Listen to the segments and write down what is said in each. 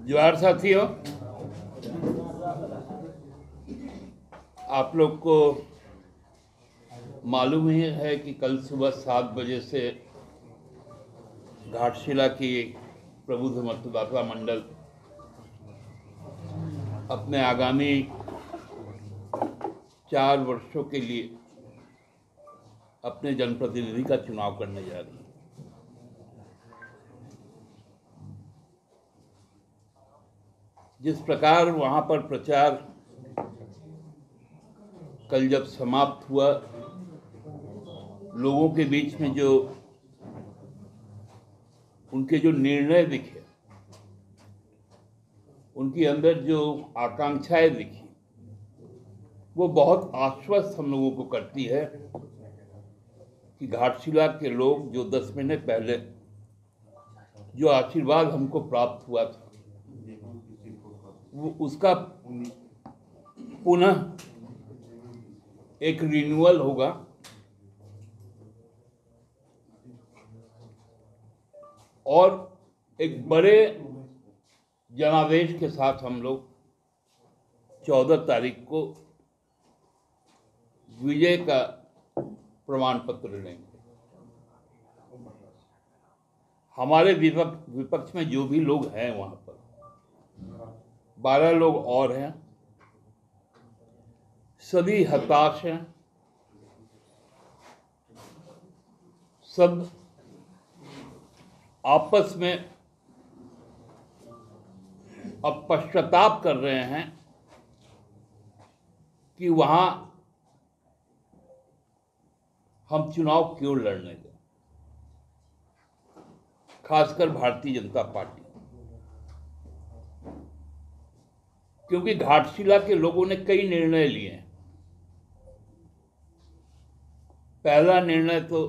जोहार साथियों, आप लोग को मालूम ही है कि कल सुबह 7 बजे से घाटशिला की प्रबुद्ध मतदाता मंडल अपने आगामी 4 वर्षों के लिए अपने जनप्रतिनिधि का चुनाव करने जा रही है। जिस प्रकार वहां पर प्रचार कल जब समाप्त हुआ, लोगों के बीच में जो उनके जो निर्णय दिखे, उनके अंदर जो आकांक्षाएं दिखी, वो बहुत आश्वस्त हम लोगों को करती है कि घाटशिला के लोग जो 10 महीने पहले जो आशीर्वाद हमको प्राप्त हुआ था, वो उसका पुनः एक रिन्यूअल होगा और एक बड़े जनादेश के साथ हम लोग 14 तारीख को विजय का प्रमाण पत्र लेंगे। हमारे विपक्ष में जो भी लोग हैं, वहां पर 12 लोग और हैं, सभी हताश हैं, सब आपस में अब पश्चाताप कर रहे हैं कि वहां हम चुनाव क्यों लड़ने गए, खासकर भारतीय जनता पार्टी, क्योंकि घाटशिला के लोगों ने कई निर्णय लिए हैं। पहला निर्णय तो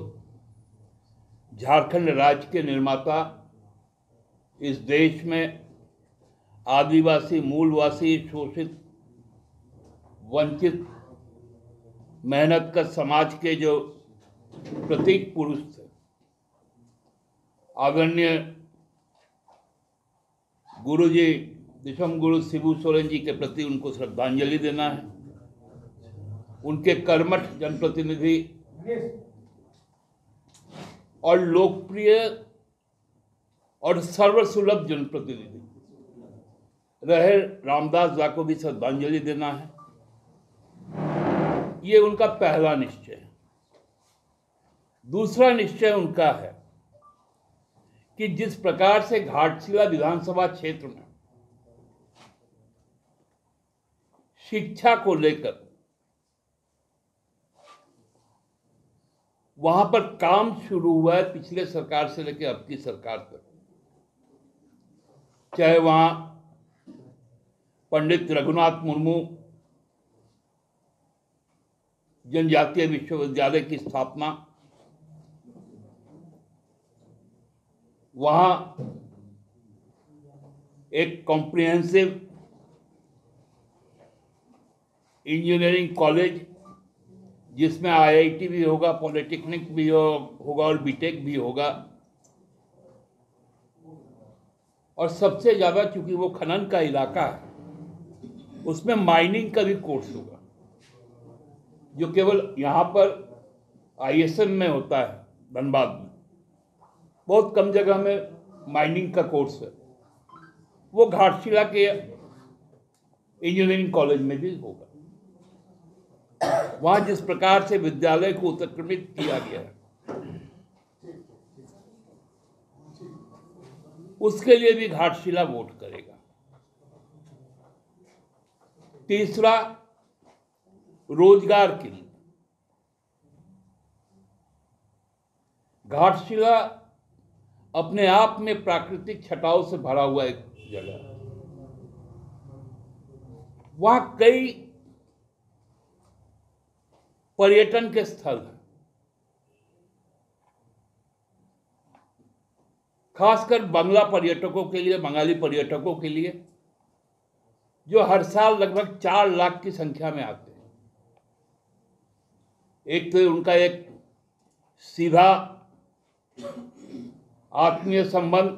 झारखंड राज्य के निर्माता, इस देश में आदिवासी, मूलवासी, शोषित, वंचित, मेहनत का समाज के जो प्रतीक पुरुष थे, आदरणीय गुरुजी दिशम गुरु शिबू सोरेन जी के प्रति उनको श्रद्धांजलि देना है। उनके कर्मठ जनप्रतिनिधि और लोकप्रिय और सर्वसुलभ जनप्रतिनिधि रहे रामदास जा को भी श्रद्धांजलि देना है। ये उनका पहला निश्चय है। दूसरा निश्चय उनका है कि जिस प्रकार से घाटशिला विधानसभा क्षेत्र में शिक्षा को लेकर वहां पर काम शुरू हुआ है, पिछले सरकार से लेकर अब की सरकार तक, चाहे वहां पंडित रघुनाथ मुर्मू जनजातीय विश्वविद्यालय की स्थापना, वहां एक कॉम्प्रिहेंसिव इंजीनियरिंग कॉलेज जिसमें आईआईटी भी होगा, पॉलिटेक्निक भी होगा और बीटेक भी होगा, और सबसे ज्यादा चूंकि वो खनन का इलाका है, उसमें माइनिंग का भी कोर्स होगा, जो केवल यहाँ पर आईएसएम में होता है, धनबाद में। बहुत कम जगह में माइनिंग का कोर्स है, वो घाटशिला के इंजीनियरिंग कॉलेज में भी होगा। वहां जिस प्रकार से विद्यालय को उत्क्रमित किया गया है, उसके लिए भी घाटशिला वोट करेगा। तीसरा, रोजगार के लिए घाटशिला अपने आप में प्राकृतिक छटाओं से भरा हुआ एक जगह है। वहां कई पर्यटन के स्थल हैं, खासकर बंगला पर्यटकों के लिए, बंगाली पर्यटकों के लिए, जो हर साल लगभग 4 लाख की संख्या में आते हैं। एक तो उनका एक सीधा आत्मीय संबंध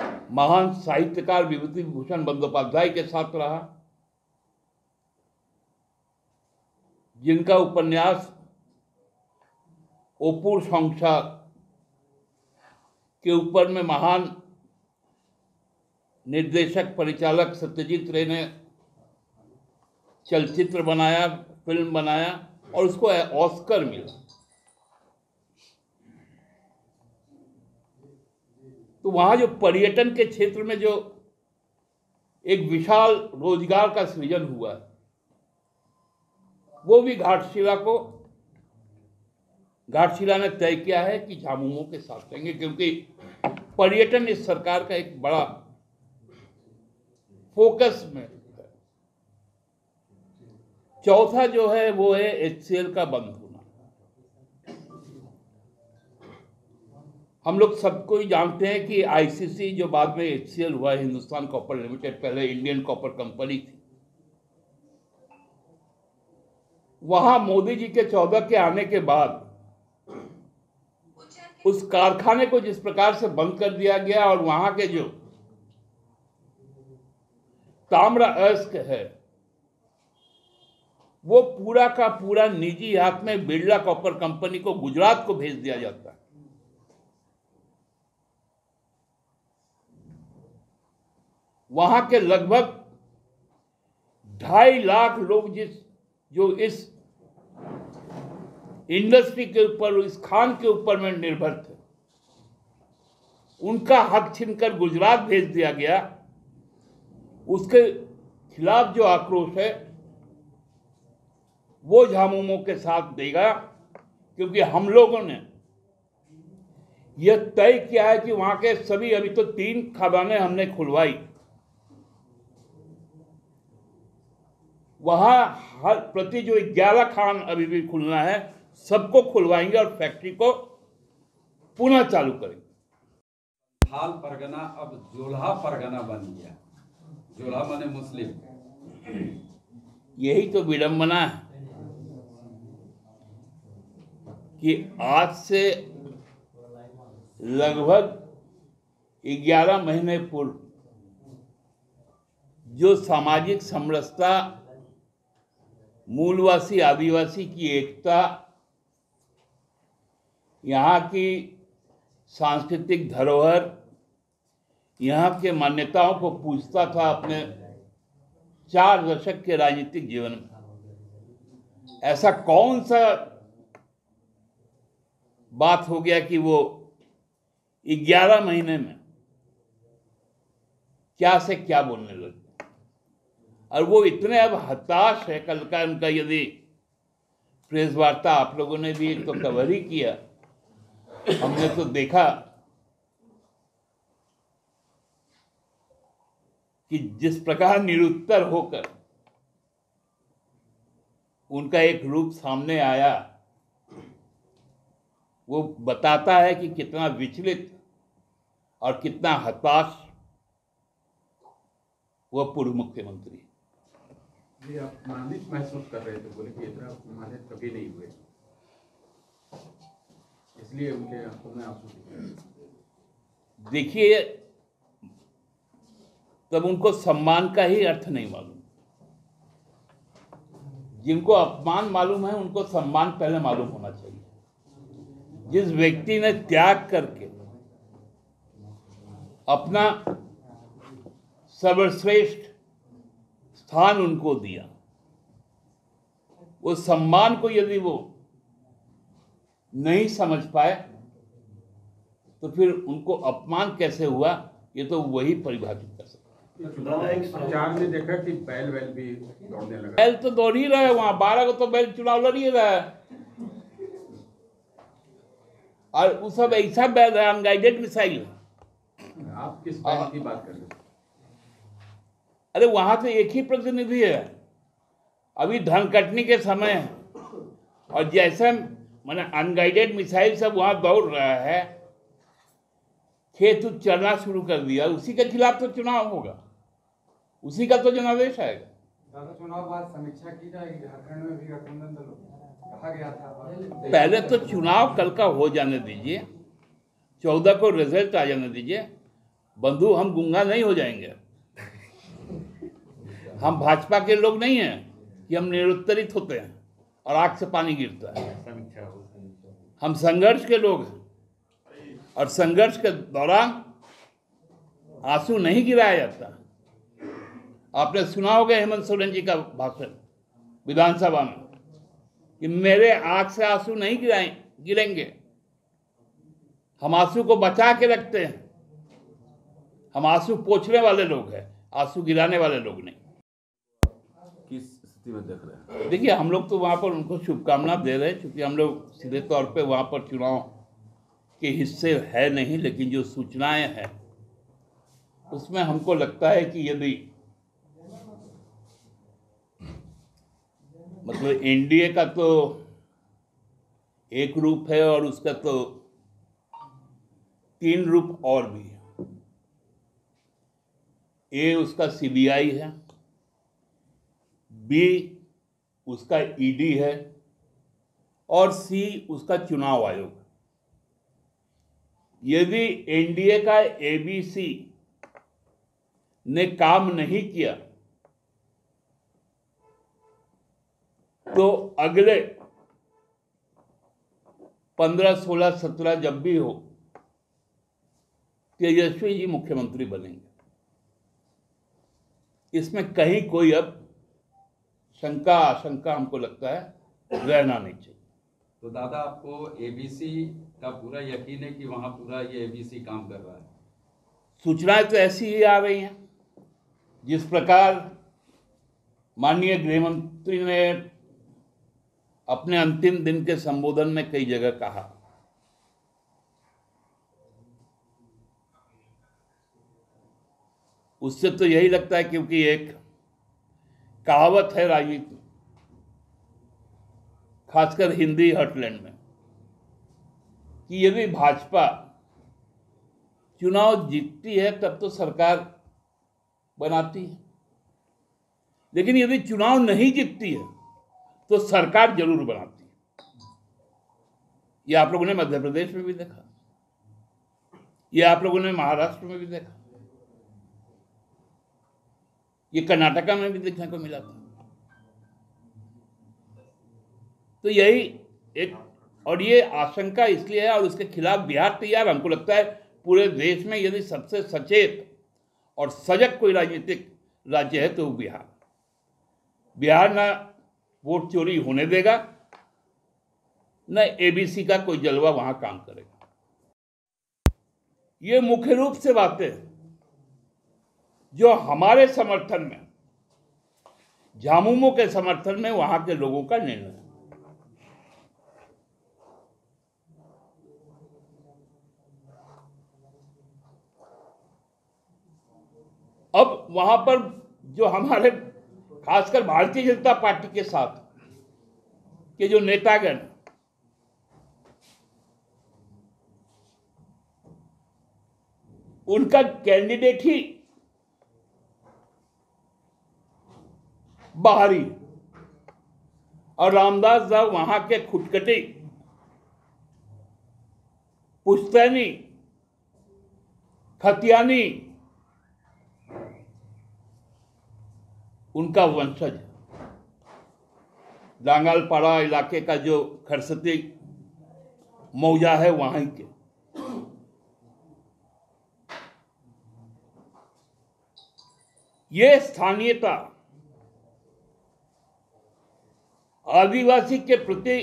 महान साहित्यकार विभूति भूषण बंदोपाध्याय के साथ रहा, जिनका उपन्यास ओपुर संसार के ऊपर में महान निर्देशक परिचालक सत्यजीत रे ने चलचित्र बनाया, फिल्म बनाया और उसको ऑस्कर मिला। तो वहां जो पर्यटन के क्षेत्र में जो एक विशाल रोजगार का सृजन हुआ है, वो भी घाटशिला ने तय किया है कि झामुमो के साथ रहेंगे, क्योंकि पर्यटन इस सरकार का एक बड़ा फोकस में है। चौथा जो है वो है HCL का बंद होना। हम लोग सबको ही जानते हैं कि ICC जो बाद में HCL हुआ, हिंदुस्तान कॉपर लिमिटेड, पहले इंडियन कॉपर कंपनी थी, वहां मोदी जी के 14 के आने के बाद उस कारखाने को जिस प्रकार से बंद कर दिया गया और वहां के जो ताम्र अयस्क है वो पूरा का पूरा निजी हाथ में बिरला कॉपर कंपनी को गुजरात को भेज दिया जाता है। वहां के लगभग 2.5 लाख लोग जो इस इंडस्ट्री के ऊपर, इस खान के ऊपर में निर्भर थे, उनका हक छीनकर गुजरात भेज दिया गया। उसके खिलाफ जो आक्रोश है वो झामुमो के साथ देगा, क्योंकि हम लोगों ने यह तय किया है कि वहां के सभी, अभी तो 3 खदानें हमने खुलवाई, वहां हर प्रति जो 11 खान अभी भी खुलना है, सबको खुलवाएंगे और फैक्ट्री को पुनः चालू करेंगे। हाल परगना अब जोल्हा परगना बन गया। जोल्हा माने मुस्लिम। यही तो विडंबना है कि आज से लगभग 11 महीने पूर्व जो सामाजिक समरसता, मूलवासी आदिवासी की एकता, यहाँ की सांस्कृतिक धरोहर, यहाँ के मान्यताओं को पूछता था अपने 4 दशक के राजनीतिक जीवन में, ऐसा कौन सा बात हो गया कि वो 11 महीने में क्या से क्या बोलने लगे। और वो इतने अब हताश है। कल का उनका यदि प्रेस वार्ता आप लोगों ने भी तो कवर ही किया, हमने तो देखा कि जिस प्रकार निरुत्तर होकर उनका एक रूप सामने आया, वो बताता है कि कितना विचलित और कितना हताश वह पूर्व मुख्यमंत्री। जी, आप अपमानित महसूस कर रहे थे, बोले कि इतना अपमानित कभी नहीं हुए, इसलिए उनके आंखों में आंसू दिखे। देखिए, तब उनको सम्मान का ही अर्थ नहीं मालूम। जिनको अपमान मालूम है उनको सम्मान पहले मालूम होना चाहिए। जिस व्यक्ति ने त्याग करके अपना सर्वश्रेष्ठ स्थान उनको दिया, वो सम्मान को यदि वो नहीं समझ पाए तो फिर उनको अपमान कैसे हुआ, ये तो वही परिभाषित कर सकता है। प्रचार में देखा कि बैल भी दौड़ने लगा। बैल तो दौड़ ही रहा है, वहां 12 को तो बैल चुनाव लड़ ही रहा है, और वो सब ऐसा बैल है, अनगाइडेड मिसाइल है। आप किस बैल की बात कर रहे हैं? अरे वहां तो एक ही प्रतिनिधि है, अभी धन कटनी के समय है, और जैसे मैंने अनगाइडेड मिसाइल सब वहां दौड़ रहा है, खेत चलना शुरू कर दिया, उसी के खिलाफ तो चुनाव होगा, उसी का तो जनादेश आएगा। दादा, चुनाव बाद समीक्षा की जाएगी। झारखंड में भी गठबंधन दलों कहा गया था, पहले तो चुनाव कल का हो जाने दीजिए, 14 को रिजल्ट आ जाने दीजिए, बंधु, हम गूंगा नहीं हो जाएंगे। हम भाजपा के लोग नहीं हैं कि हम निरुत्तरित होते हैं और आंख से पानी गिरता है। हम संघर्ष के लोग हैं और संघर्ष के दौरान आंसू नहीं गिराया जाता। आपने सुना होगा हेमंत सोरेन जी का भाषण विधानसभा में कि मेरे आंख से आंसू नहीं गिरेंगे। हम आंसू को बचा के रखते हैं। हम आंसू पोंछने वाले लोग हैं, आंसू गिराने वाले लोग नहीं। किस स्थिति में देख रहे हैं? देखिए, हम लोग तो वहाँ पर उनको शुभकामना दे रहे हैं, क्योंकि हम लोग सीधे तौर पे वहाँ पर चुनाव के हिस्से है नहीं, लेकिन जो सूचनाएं हैं उसमें हमको लगता है कि यदि मतलब एनडीए का तो एक रूप है और उसका तो 3 रूप और भी है। ए उसका सीबीआई है, बी उसका ईडी है और सी उसका चुनाव आयोग। यदि एनडीए का एबीसी ने काम नहीं किया तो अगले 15, 16, 17 जब भी हो तेजस्वी जी मुख्यमंत्री बनेंगे। इसमें कहीं कोई अब शंका आशंका हमको लगता है रहना नहीं चाहिए। तो दादा, आपको एबीसी का पूरा यकीन है कि वहां पूरा ये एबीसी काम कर रहा है? सूचनाएं तो ऐसी ही आ रही हैं। जिस प्रकार माननीय गृह मंत्री ने अपने अंतिम दिन के संबोधन में कई जगह कहा, उससे तो यही लगता है, क्योंकि एक कहावत है राजनीति, खासकर हिंदी हॉटलैंड में, कि यदि भाजपा चुनाव जीतती है तब तो सरकार बनाती है, लेकिन यदि चुनाव नहीं जीतती है तो सरकार जरूर बनाती है। ये आप लोगों ने मध्य प्रदेश में भी देखा, ये आप लोगों ने महाराष्ट्र में भी देखा, ये कर्नाटका में भी देखने को मिला था। तो यही एक, और ये आशंका इसलिए है, और उसके खिलाफ बिहार तैयार। हमको लगता है पूरे देश में यदि सबसे सचेत और सजग कोई राजनीतिक राज्य है तो वो बिहार। बिहार ना वोट चोरी होने देगा, न एबीसी का कोई जलवा वहां काम करेगा। ये मुख्य रूप से बातें जो हमारे समर्थन में, झामुमो के समर्थन में वहां के लोगों का निर्णय है। अब वहां पर जो हमारे खासकर भारतीय जनता पार्टी के साथ के जो नेतागण, उनका कैंडिडेट ही बाहरी, और रामदास साहब वहां के खुटकटी पुश्तैनी खतियानी उनका वंशज। डांगलपाड़ा इलाके का जो खरसती मौजा है वहीं के। ये स्थानीयता, आदिवासी के प्रति,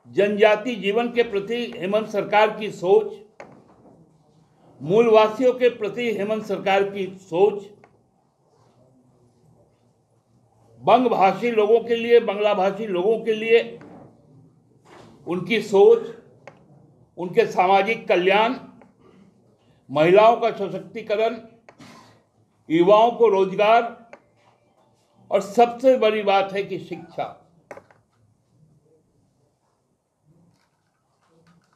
जनजाति जीवन के प्रति हेमंत सरकार की सोच, मूलवासियों के प्रति हेमंत सरकार की सोच, बंग भाषी लोगों के लिए, बांग्ला भाषी लोगों के लिए उनकी सोच, उनके सामाजिक कल्याण, महिलाओं का सशक्तिकरण, युवाओं को रोजगार, और सबसे बड़ी बात है कि शिक्षा।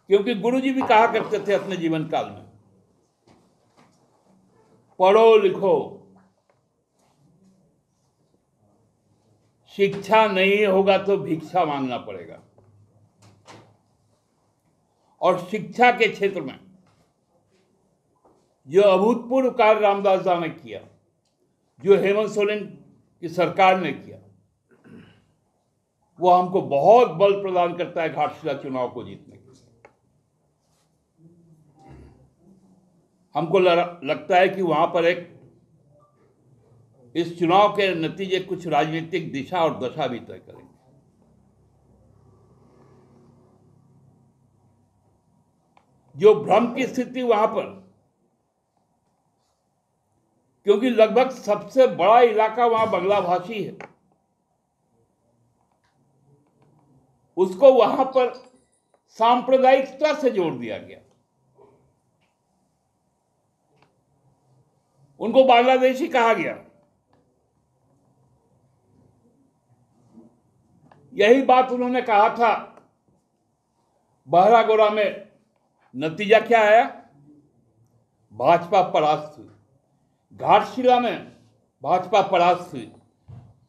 क्योंकि गुरुजी भी कहा करते थे अपने जीवन काल में, पढ़ो लिखो, शिक्षा नहीं होगा तो भिक्षा मांगना पड़ेगा। और शिक्षा के क्षेत्र में जो अभूतपूर्व कार्य रामदास दास ने किया, जो हेमंत सोरेन की सरकार ने किया, वो हमको बहुत बल प्रदान करता है घाटशिला चुनाव को जीतने के लिए। हमको लगता है कि वहां पर इस चुनाव के नतीजे कुछ राजनीतिक दिशा और दशा भी तय करेंगे। जो भ्रम की स्थिति वहां पर, क्योंकि लगभग सबसे बड़ा इलाका वहां बांग्ला भाषी है, उसको वहां पर सांप्रदायिकता से जोड़ दिया गया। उनको बांग्लादेशी कहा गया। यही बात उन्होंने कहा था बहरागोड़ा में। नतीजा क्या आया? भाजपा परास्त हुई। घाटशिला में भाजपा परास्त हुई।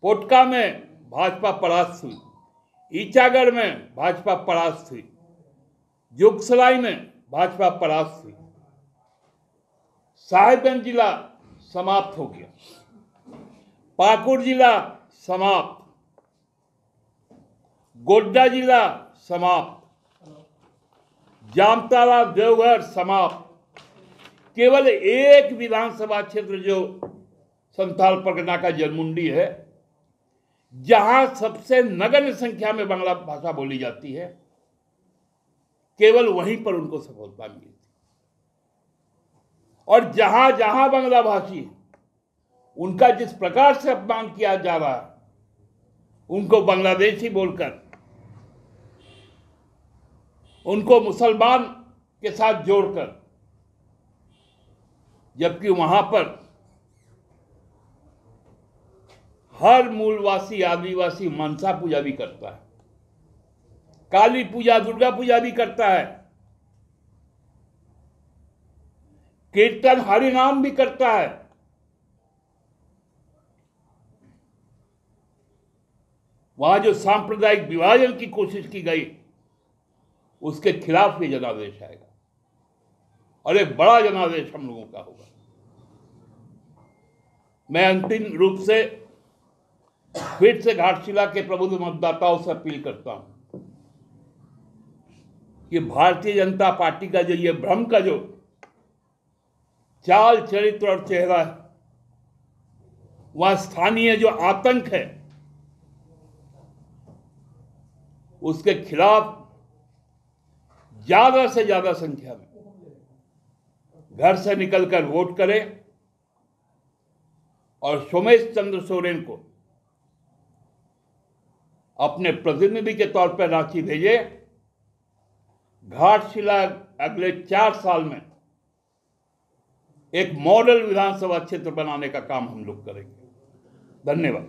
पोटका में भाजपा परास्त हुई। ईचागढ़ में भाजपा परास्त हुई। जोगसराय में भाजपा परास्त हुई। साहिबगंज जिला समाप्त हो गया। पाकुड़ जिला समाप्त। गोड्डा जिला समाप्त। जामताड़ा देवघर समाप्त। केवल एक विधानसभा क्षेत्र जो संथाल परगना का जरमुंडी है, जहां सबसे नगण्य संख्या में बांग्ला भाषा बोली जाती है, केवल वहीं पर उनको सफलता मिली थी। और जहां जहां बांग्ला भाषी है, उनका जिस प्रकार से अपमान किया जा रहा है, उनको बांग्लादेशी बोलकर, उनको मुसलमान के साथ जोड़कर, जबकि वहां पर हर मूलवासी आदिवासी मनसा पूजा भी करता है, काली पूजा, दुर्गा पूजा भी करता है, कीर्तन हरिनाम भी करता है। वहां जो सांप्रदायिक विभाजन की कोशिश की गई, उसके खिलाफ भी जनादेश आएगा और एक बड़ा जनादेश हम लोगों का होगा। मैं अंतिम रूप से फिर से घाटशिला के प्रबुद्ध मतदाताओं से अपील करता हूं कि भारतीय जनता पार्टी का जो ये भ्रम का जो चाल चरित्र और चेहरा है, वह स्थानीय जो आतंक है, उसके खिलाफ ज्यादा से ज्यादा संख्या में घर से निकलकर वोट करें और सोमेश चंद्र सोरेन को अपने प्रतिनिधि के तौर पर रांची भेजे। घाटशिला अगले 4 साल में एक मॉडल विधानसभा क्षेत्र बनाने का काम हम लोग करेंगे। धन्यवाद।